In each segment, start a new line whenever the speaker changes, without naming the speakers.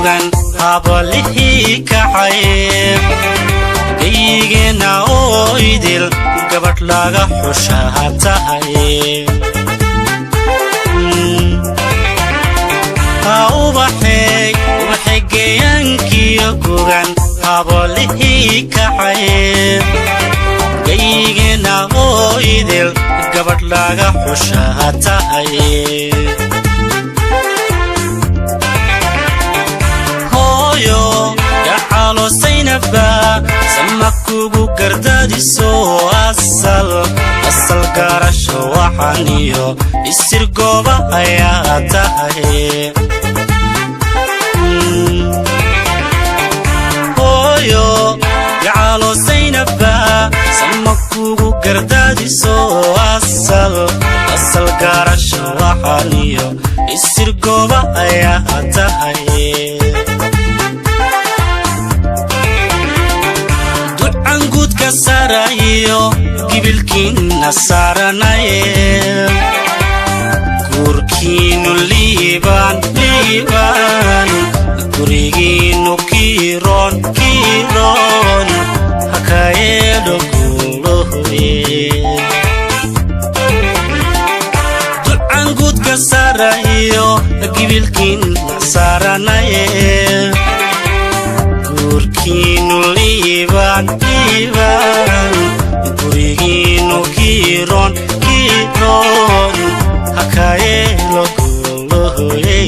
gugan habalihi kacay geygena oo idil gabadh laga xushaa tahay waxay geeyankiyo gugan habalihi kacay geygena oo idil gabadh laga xushaa tahay hooyo gacalo saynaba samakugu gardadiso asal garasho waxaniyo isir gooba ayaa tahay hooyo gacalo saynaba samakugu gardadiso asal garasho waxaniyo isir gooba ayaa tahay ducan guudka sarayo gibilkiina saaranaye gurkiinu liibaan gurigiinu kiiroon hakayeedho guulohoye ducan guudka sarayo gibilkiina saaranaye gurkiinu liibaan gurigiinu kiiroon hakayeelo guulohoye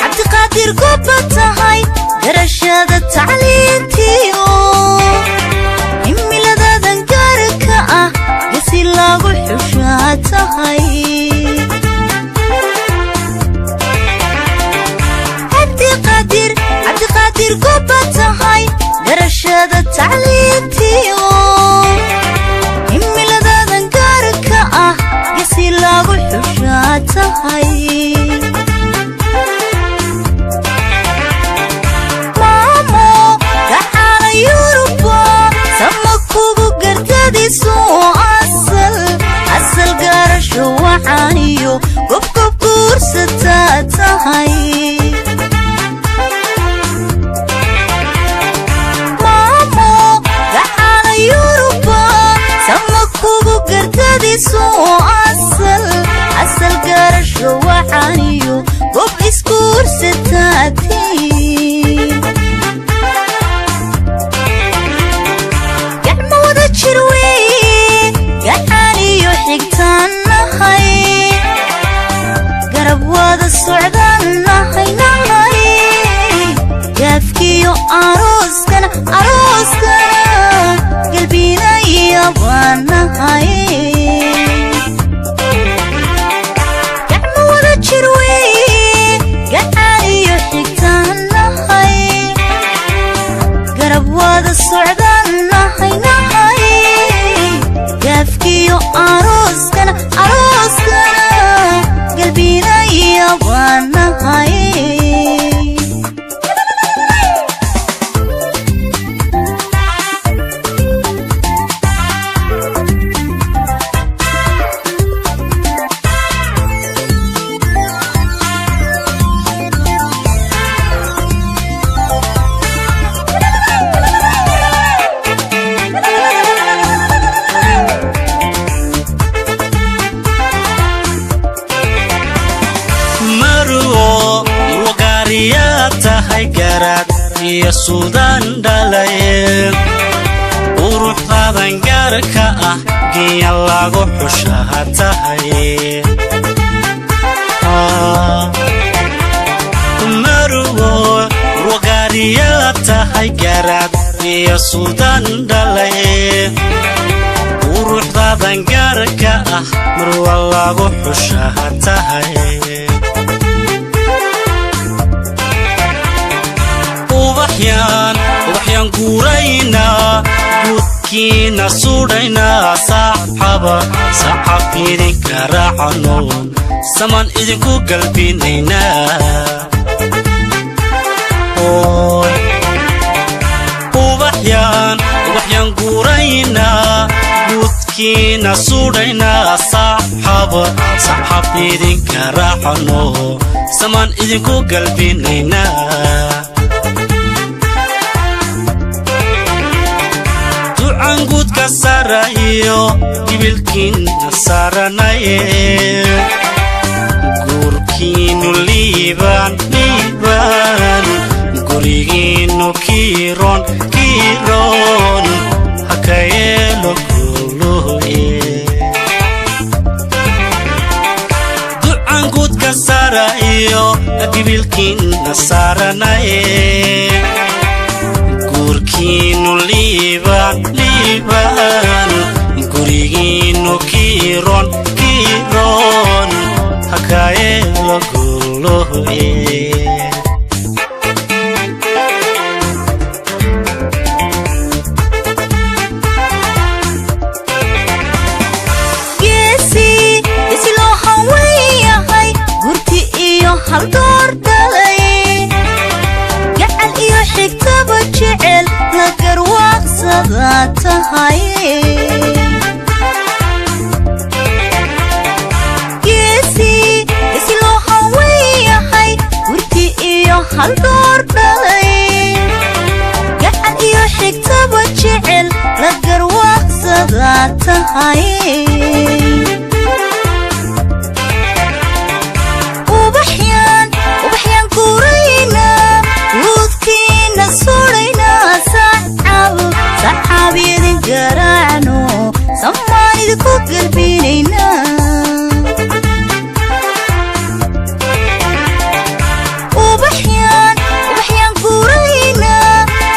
cabdiqaadir goba tahay garashada tacliintiyo himiladadan gaarka ah gasi lagu xushaa tahay cabdiqaadir goba tahay garashada tacliintiyo himiladadan gaarka ah gasi lagu xushaa tahay maamo gacala yuruba samakugu gardadiso asal garasho waxaniyo gobgob guursataa tahay asal garasho waxaniyo gob iskuursataatiin gacmo wada jir weeye gaxaniyo xigtaan nahay garab wada socdaan nahay gaafkiyo arooskana galbinaya baan nahay gaafkiyo arooskana galbinaya baan nahay tahay garaad iyo suudaan dhalaye uruxdadan gaarka ah geeya lagu xushaa tahay marugo wagaariya tahay garaad iyo suudaan dhalaye uruxdadan gaarka ah marwa lagu xushaa tahay ubaxyaan guurayna guudkiina sudhayna saxab idinka raacano saman idinku galbinayna ubax ubaxyaan guurayna guudkiina suudhayna saxaab idinka raacano samaan idinku galbinayna ducaan guudka sarayo gibilkiina saranaye guurkiinu liibaan gurigiinu kiiroon hakayeelo guluye ducaan guudka sarayo gibilkiina saranaye guurkiinu liibaan gurigiinu kiiroon hakayeelo guluye
haldoor dhalay gacal iyo xigtaba jecel la garwaaqsada tahay geesi isloo haweeyahay gurti iyo haldoor dhalay gacal iyo xigtaba jecel la garwaaqsada tahay saxaabiyadin garaacno samaan idinku galbinayna ubaxyaan guurayna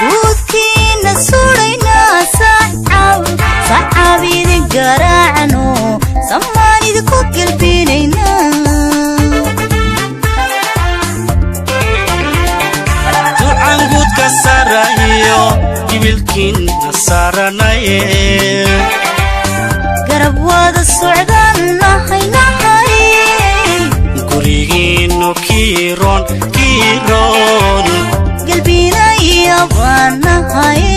guudkiina suudhayna saxaabiyadin garaacno samaan idinku galbinayna
ducaan guudka sarayo gibilkiina saranaye
garab wada socdaan nahay
gurigiinu kiiroon
galbinaya baan nahay